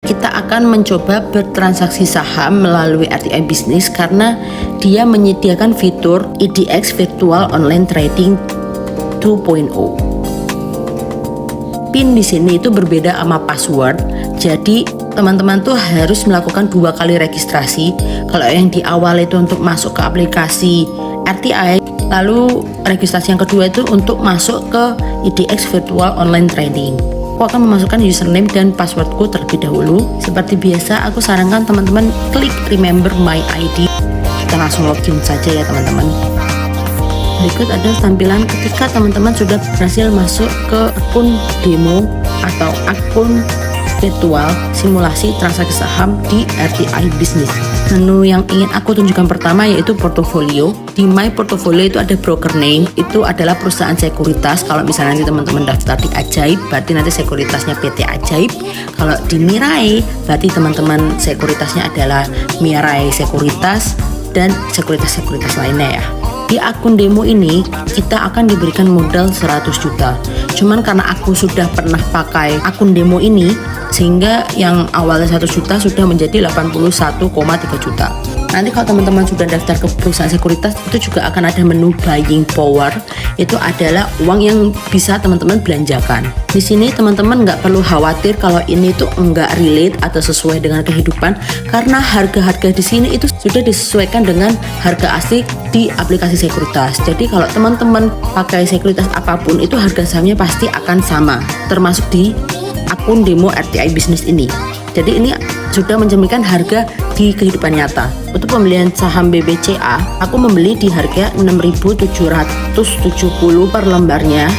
kita akan mencoba bertransaksi saham melalui RTI Business karena dia menyediakan fitur IDX Virtual Online Trading 2.0. PIN di sini itu berbeda sama password. Jadi teman-teman tuh harus melakukan 2 kali registrasi. Kalau yang di awal itu untuk masuk ke aplikasi RTI, lalu registrasi yang kedua itu untuk masuk ke IDX Virtual Online Trading. Aku akan memasukkan username dan passwordku terlebih dahulu. Seperti biasa, aku sarankan teman-teman klik remember my ID. Kita langsung login saja ya teman-teman. Berikut ada tampilan ketika teman-teman sudah berhasil masuk ke akun demo atau akun virtual simulasi transaksi saham di RTI Business. Menu yang ingin aku tunjukkan pertama yaitu portofolio. Di My Portfolio itu ada broker name, itu adalah perusahaan sekuritas. Kalau misalnya nanti teman-teman daftar di Ajaib, berarti nanti sekuritasnya PT Ajaib. Kalau di Mirai, berarti teman-teman sekuritasnya adalah Mirai Sekuritas dan sekuritas-sekuritas lainnya ya. Di akun demo ini kita akan diberikan modal 100 juta. Cuman karena aku sudah pernah pakai akun demo ini, sehingga yang awalnya 1 juta sudah menjadi 81,3 juta. Nanti kalau teman-teman sudah daftar ke perusahaan sekuritas, itu juga akan ada menu buying power. Itu adalah uang yang bisa teman-teman belanjakan. Di sini teman-teman nggak perlu khawatir kalau ini tuh nggak relate atau sesuai dengan kehidupan, karena harga-harga di sini itu sudah disesuaikan dengan harga asli di aplikasi sekuritas. Jadi kalau teman-teman pakai sekuritas apapun, itu harga sahamnya pasti akan sama, termasuk di akun demo RTI Business ini. Jadi ini sudah mencerminkan harga di kehidupan nyata. Untuk pembelian saham BBCA, aku membeli di harga 6.770 per lembarnya.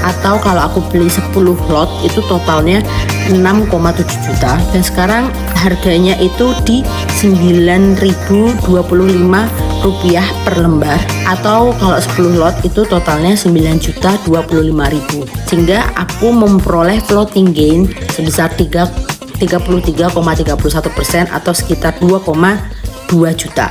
Atau kalau aku beli 10 lot itu totalnya 6,7 juta. Dan sekarang harganya itu di 9.025 rupiah per lembar. Atau kalau 10 lot itu totalnya 9.025.000. Sehingga aku memperoleh floating gain sebesar 33,31% atau sekitar 2,2 juta.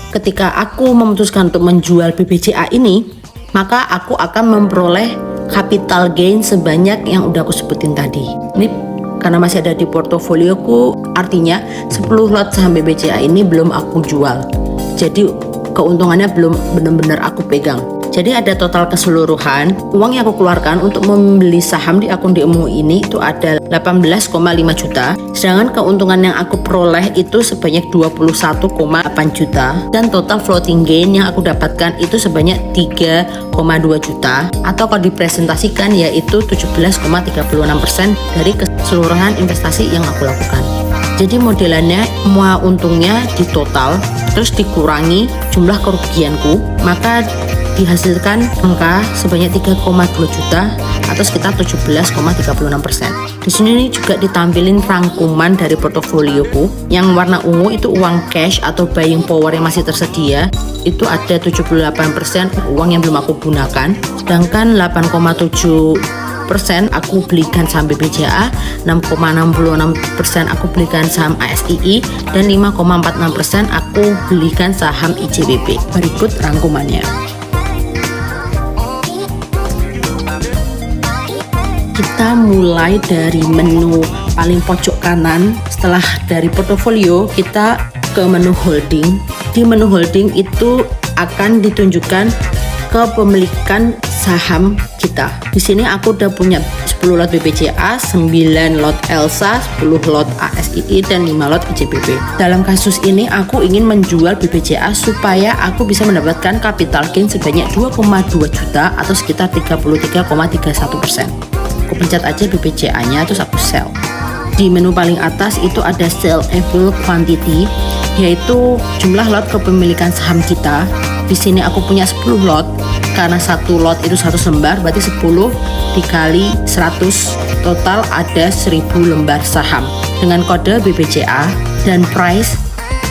Ketika aku memutuskan untuk menjual BBCA ini, maka aku akan memperoleh capital gain sebanyak yang udah aku sebutin tadi. Ini karena masih ada di portofolioku, artinya 10 lot saham BBCA ini belum aku jual. Jadi keuntungannya belum benar-benar aku pegang. Jadi ada total keseluruhan uang yang aku keluarkan untuk membeli saham di akun demo ini itu ada 18,5 juta. Sedangkan keuntungan yang aku peroleh itu sebanyak 21,8 juta. Dan total floating gain yang aku dapatkan itu sebanyak 3,2 juta. Atau kalau dipresentasikan yaitu 17,36% dari keseluruhan investasi yang aku lakukan. Jadi modelannya semua untungnya ditotal terus dikurangi jumlah kerugianku, maka dihasilkan angka sebanyak 3,2 juta atau sekitar 17,36%. Di sini juga ditampilin rangkuman dari portofolioku. Yang warna ungu itu uang cash atau buying power yang masih tersedia. Itu ada 78% uang yang belum aku gunakan. Sedangkan 8,7% aku belikan saham BBCA, 6,66% aku belikan saham ASII, dan 5,46% aku belikan saham IJBB. Berikut rangkumannya. Kita mulai dari menu paling pojok kanan. Setelah dari portofolio, kita ke menu holding. Di menu holding itu akan ditunjukkan kepemilikan saham kita. Di sini aku udah punya 10 lot BBCA, 9 lot ELSA, 10 lot ASII, dan 5 lot IJBB. Dalam kasus ini aku ingin menjual BBCA supaya aku bisa mendapatkan capital gain sebanyak 2,2 juta atau sekitar 33,31%. Aku pencet aja BBCA-nya terus aku sell. Di menu paling atas itu ada sellable quantity, yaitu jumlah lot kepemilikan saham kita. Di sini aku punya 10 lot. Karena satu lot itu 100 lembar, berarti 10 dikali 100, total ada 1000 lembar saham dengan kode BBCA. Dan price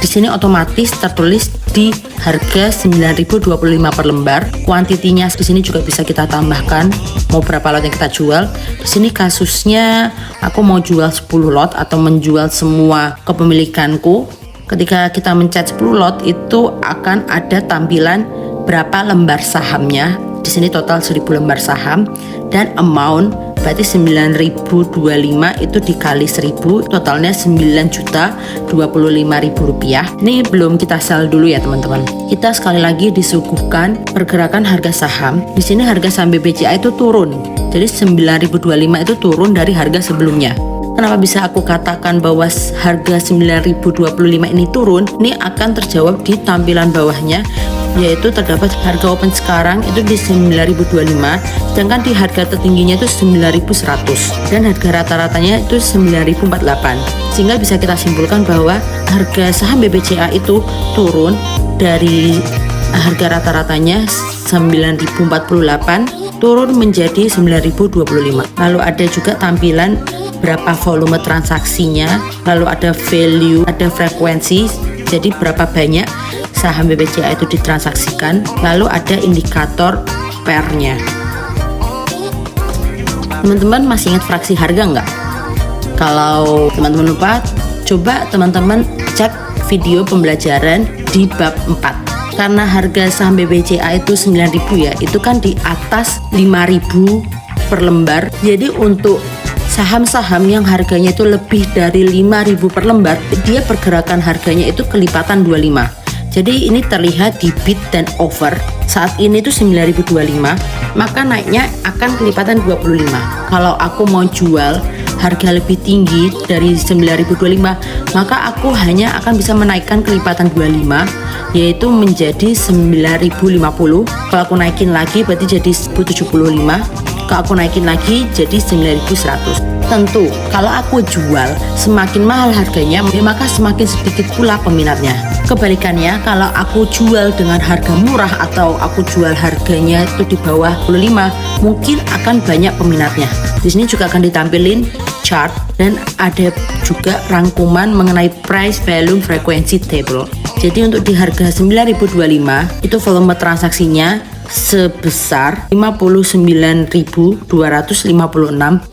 di sini otomatis tertulis di harga 9.025 per lembar. Kuantitinya di sini juga bisa kita tambahkan mau berapa lot yang kita jual. Di sini kasusnya aku mau jual 10 lot atau menjual semua kepemilikanku. Ketika kita mencet 10 lot itu akan ada tampilan berapa lembar sahamnya. Di sini total 1000 lembar saham dan amount berarti 9.025 itu dikali 1000, totalnya 9.025.000 rupiah. Ini belum kita sell dulu ya teman-teman. Kita sekali lagi disuguhkan pergerakan harga saham. Di sini harga saham BBCA itu turun, jadi 9.025 itu turun dari harga sebelumnya. Kenapa bisa aku katakan bahwa harga 9.025 ini turun? Ini akan terjawab di tampilan bawahnya, yaitu terdapat harga open sekarang itu di 9.025, sedangkan di harga tertingginya itu 9.100 dan harga rata-ratanya itu 9.048. Sehingga bisa kita simpulkan bahwa harga saham BBCA itu turun dari harga rata-ratanya 9.048 turun menjadi 9.025. Lalu ada juga tampilan berapa volume transaksinya, lalu ada value, ada frekuensi, jadi berapa banyak saham BBCA itu ditransaksikan, lalu ada indikator pairnya. Teman-teman masih ingat fraksi harga nggak? Kalau teman-teman lupa, coba teman-teman cek video pembelajaran di bab 4. Karena harga saham BBCA itu 9.000 ya, itu kan di atas 5.000 per lembar. Jadi untuk saham-saham yang harganya itu lebih dari 5.000 per lembar, dia pergerakan harganya itu kelipatan 25. Jadi ini terlihat di bid dan over. Saat ini tuh 9.025, maka naiknya akan kelipatan 25. Kalau aku mau jual harga lebih tinggi dari 9.025, maka aku hanya akan bisa menaikkan kelipatan 25, yaitu menjadi 9.050. Kalau aku naikin lagi berarti jadi 1.075. Kalau aku naikin lagi jadi 9.100. Tentu kalau aku jual semakin mahal harganya, maka semakin sedikit pula peminatnya. Kebalikannya, kalau aku jual dengan harga murah atau aku jual harganya itu di bawah 25, mungkin akan banyak peminatnya. Di sini juga akan ditampilin chart dan ada juga rangkuman mengenai price value frekuensi table. Jadi untuk di harga 9.025 itu volume transaksinya sebesar 59.256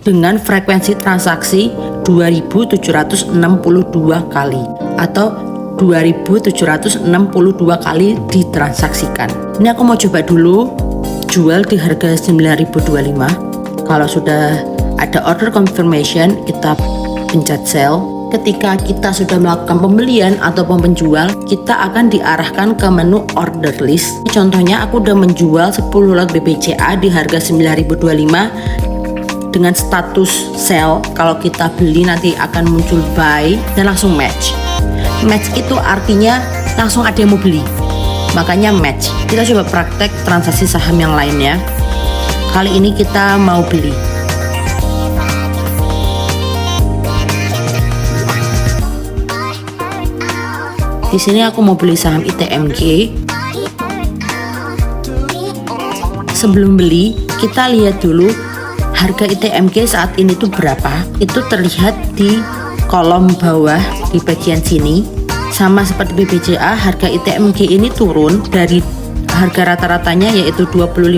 dengan frekuensi transaksi 2.762 kali atau 2.762 kali ditransaksikan. Ini aku mau coba dulu jual di harga 9.025. Kalau sudah ada order confirmation, kita pencet sell. Ketika kita sudah melakukan pembelian ataupun penjual, kita akan diarahkan ke menu order list. Contohnya aku udah menjual 10 lot BBCA di harga 9.025 dengan status sell. Kalau kita beli nanti akan muncul buy dan langsung match. Match itu artinya langsung ada yang mau beli, makanya match. Kita coba praktek transaksi saham yang lainnya. Kali ini kita mau beli. Di sini aku mau beli saham ITMG. Sebelum beli, kita lihat dulu harga ITMG saat ini tuh berapa. Itu terlihat di kolom bawah di bagian sini. Sama seperti BBCA, harga ITMG ini turun dari harga rata-ratanya yaitu 25.000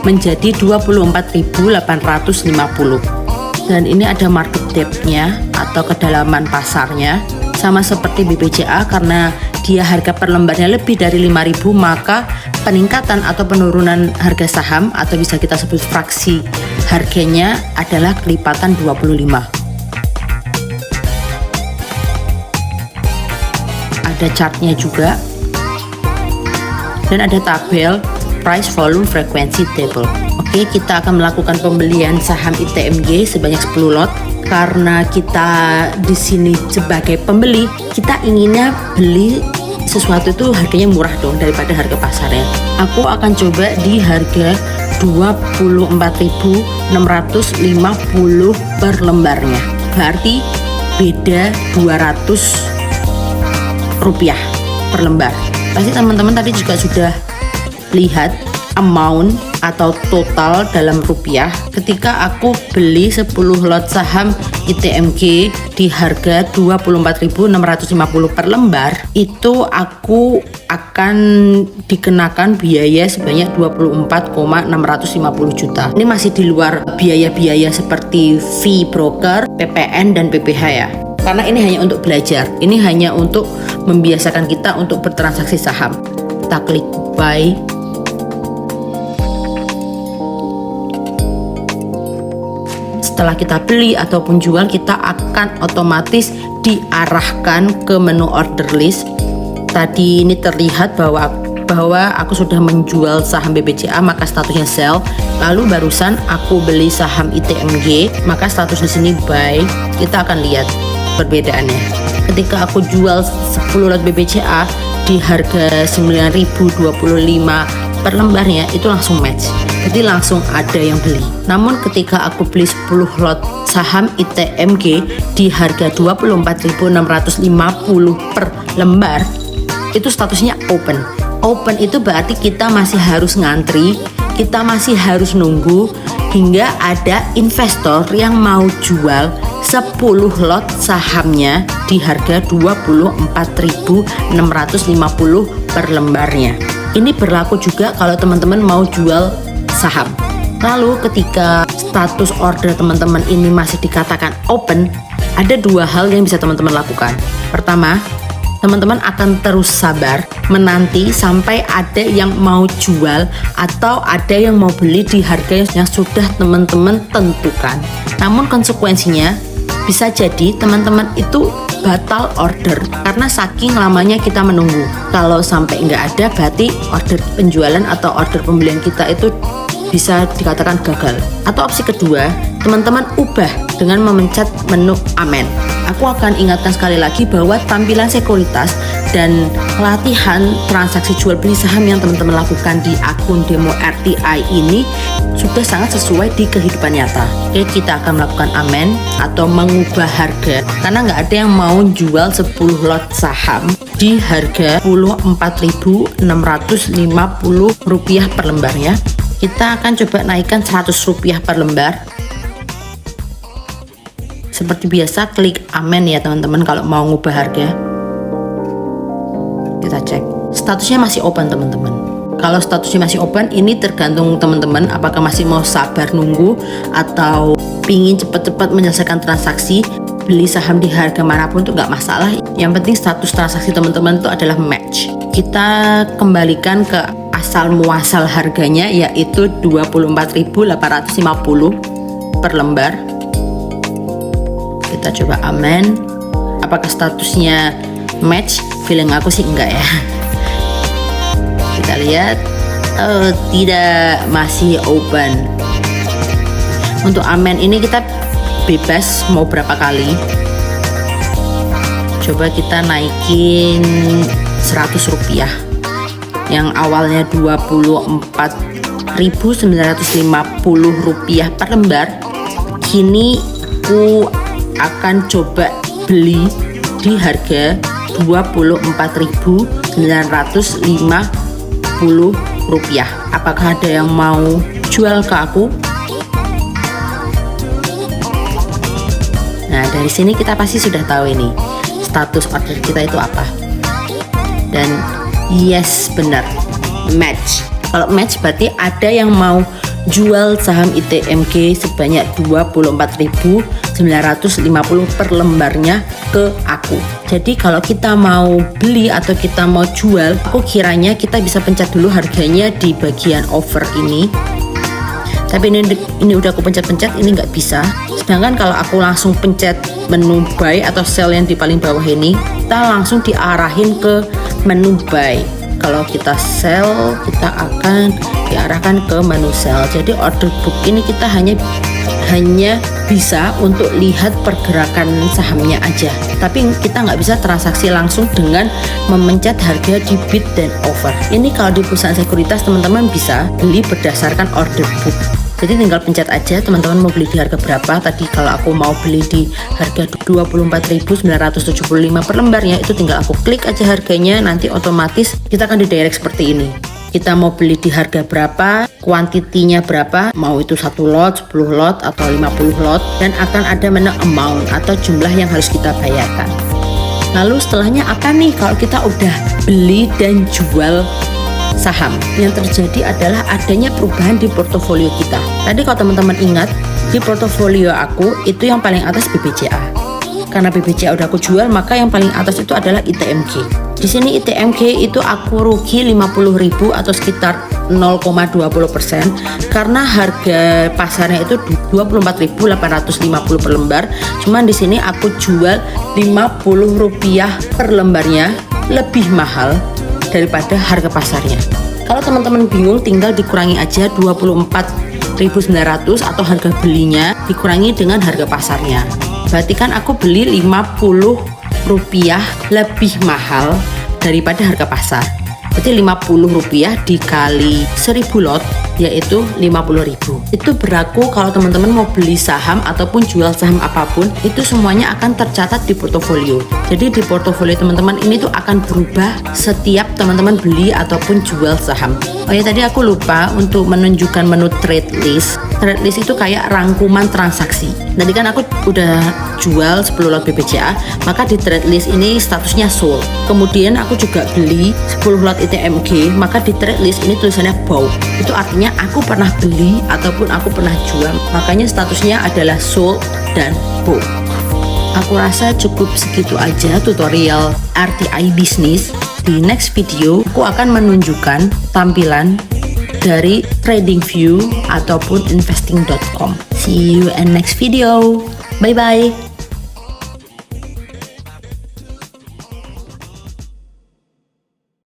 menjadi 24.850. Dan ini ada market depth-nya atau kedalaman pasarnya. Sama seperti BBCA, karena dia harga per lembarnya lebih dari 5.000, maka peningkatan atau penurunan harga saham atau bisa kita sebut fraksi harganya adalah kelipatan 25. Ada chartnya juga dan ada tabel price volume frekuensi table. Oke, kita akan melakukan pembelian saham ITMG sebanyak 10 lot. Karena kita di sini sebagai pembeli, kita inginnya beli sesuatu itu harganya murah dong daripada harga pasarnya. Aku akan coba di harga 24.650 per lembarnya. Berarti beda 200 rupiah per lembar. Pasti teman-teman tadi juga sudah lihat amount atau total dalam rupiah ketika aku beli 10 lot saham ITMG di harga 24.650 per lembar. Itu aku akan dikenakan biaya sebanyak 24,650 juta. Ini masih di luar biaya-biaya seperti fee broker, PPN dan PPH ya. Karena ini hanya untuk belajar, ini hanya untuk membiasakan kita untuk bertransaksi saham. Kita klik buy. setelah kita beli ataupun jual, kita akan otomatis diarahkan ke menu order list. Tadi ini terlihat bahwa aku sudah menjual saham BBCA, maka statusnya sell. Lalu barusan aku beli saham ITMG, maka status di sini buy. Kita akan lihat perbedaannya. Ketika aku jual 10 lot BBCA di harga 9.025 per lembarnya, itu langsung match. Jadi langsung ada yang beli. Namun ketika aku beli 10 lot saham ITMG di harga 24.650 per lembar, itu statusnya open. Open itu berarti kita masih harus ngantri, kita masih harus nunggu hingga ada investor yang mau jual 10 lot sahamnya di harga 24.650 per lembarnya. Ini berlaku juga kalau teman-teman mau jual saham. Lalu ketika status order teman-teman ini masih dikatakan open, ada dua hal yang bisa teman-teman lakukan. Pertama, teman-teman akan terus sabar menanti sampai ada yang mau jual atau ada yang mau beli di harga yang sudah teman-teman tentukan. Namun konsekuensinya bisa jadi teman-teman itu batal order karena saking lamanya kita menunggu. Kalau sampai nggak ada, berarti order penjualan atau order pembelian kita itu bisa dikatakan gagal. Atau opsi kedua, teman-teman ubah dengan memencet menu amen. Aku akan ingatkan sekali lagi bahwa tampilan sekuritas dan pelatihan transaksi jual beli saham yang teman-teman lakukan di akun demo RTI ini sudah sangat sesuai di kehidupan nyata. Oke, kita akan melakukan amen atau mengubah harga karena nggak ada yang mau jual 10 lot saham di harga 4.650 rupiah per lembarnya. Kita akan coba naikkan 100 rupiah per lembar. Seperti biasa, klik amen ya teman-teman kalau mau ngubah harga. Kita cek statusnya masih open teman-teman. Kalau statusnya masih open, ini tergantung teman-teman apakah masih mau sabar nunggu atau pingin cepat-cepat menyelesaikan transaksi. Beli saham di harga manapun itu nggak masalah, yang penting status transaksi teman-teman itu adalah match. Kita kembalikan ke asal muasal harganya, yaitu 24.850 per lembar. Kita coba amen. Apakah statusnya match? Feeling aku sih enggak ya. Kita lihat, oh tidak, masih open. Untuk amen ini kita bebas mau berapa kali. Coba kita naikin 100 rupiah. Yang awalnya 24.950 rupiah per lembar, kini aku akan coba beli di harga 24.950 rupiah. Apakah ada yang mau jual ke aku? Nah, dari sini kita pasti sudah tahu ini status order kita itu apa. Dan yes, benar, match. Kalau match berarti ada yang mau jual saham ITMG sebanyak 24.950 per lembarnya ke aku. Jadi kalau kita mau beli atau kita mau jual, aku kiranya kita bisa pencet dulu harganya di bagian offer ini. Tapi ini udah aku pencet-pencet, ini nggak bisa. Sedangkan kalau aku langsung pencet menu buy atau sell yang di paling bawah ini, kita langsung diarahin ke menu buy. Kalau kita sell, kita akan diarahkan ke menu sell. Jadi order book ini kita hanya bisa untuk lihat pergerakan sahamnya aja, tapi kita nggak bisa transaksi langsung dengan memencet harga di bid dan offer. Ini kalau di perusahaan sekuritas teman-teman bisa beli berdasarkan order book. Jadi tinggal pencet aja teman-teman mau beli di harga berapa. Tadi kalau aku mau beli di harga 24.975 per lembarnya, itu tinggal aku klik aja harganya, nanti otomatis kita akan didirect seperti ini. Kita mau beli di harga berapa, kuantitinya berapa, mau itu 1 lot, 10 lot, atau 50 lot, dan akan ada menu amount atau jumlah yang harus kita bayarkan. Lalu setelahnya apa nih kalau kita udah beli dan jual saham? Yang terjadi adalah adanya perubahan di portofolio kita. Tadi kalau teman-teman ingat, di portofolio aku itu yang paling atas BBCA. Karena BBCA udah aku jual, maka yang paling atas itu adalah ITMG. Di sini ITMG itu aku rugi 50.000 atau sekitar 0,20% karena harga pasarnya itu 24.850 per lembar. Cuman di sini aku jual Rp50 per lembarnya, lebih mahal daripada harga pasarnya. Kalau teman-teman bingung, tinggal dikurangi aja 24.900 atau harga belinya dikurangi dengan harga pasarnya. Berarti kan aku beli Rp50 lebih mahal daripada harga pasar. Berarti Rp50 dikali 1000 lot yaitu 50.000. Itu berlaku kalau teman-teman mau beli saham ataupun jual saham apapun, itu semuanya akan tercatat di portofolio. Jadi di portofolio teman-teman ini tuh akan berubah setiap teman-teman beli ataupun jual saham. Oh ya, tadi aku lupa untuk menunjukkan menu trade list. Trade list itu kayak rangkuman transaksi. Tadi kan aku udah jual 10 lot BBCA, maka di trade list ini statusnya sold. Kemudian aku juga beli 10 lot ITMG, maka di trade list ini tulisannya bought. Itu artinya aku pernah beli ataupun aku pernah jual, makanya statusnya adalah sold dan bought. Aku rasa cukup segitu aja tutorial RTI bisnis. Di next video aku akan menunjukkan tampilan dari TradingView ataupun investing.com. See you in next video. Bye bye.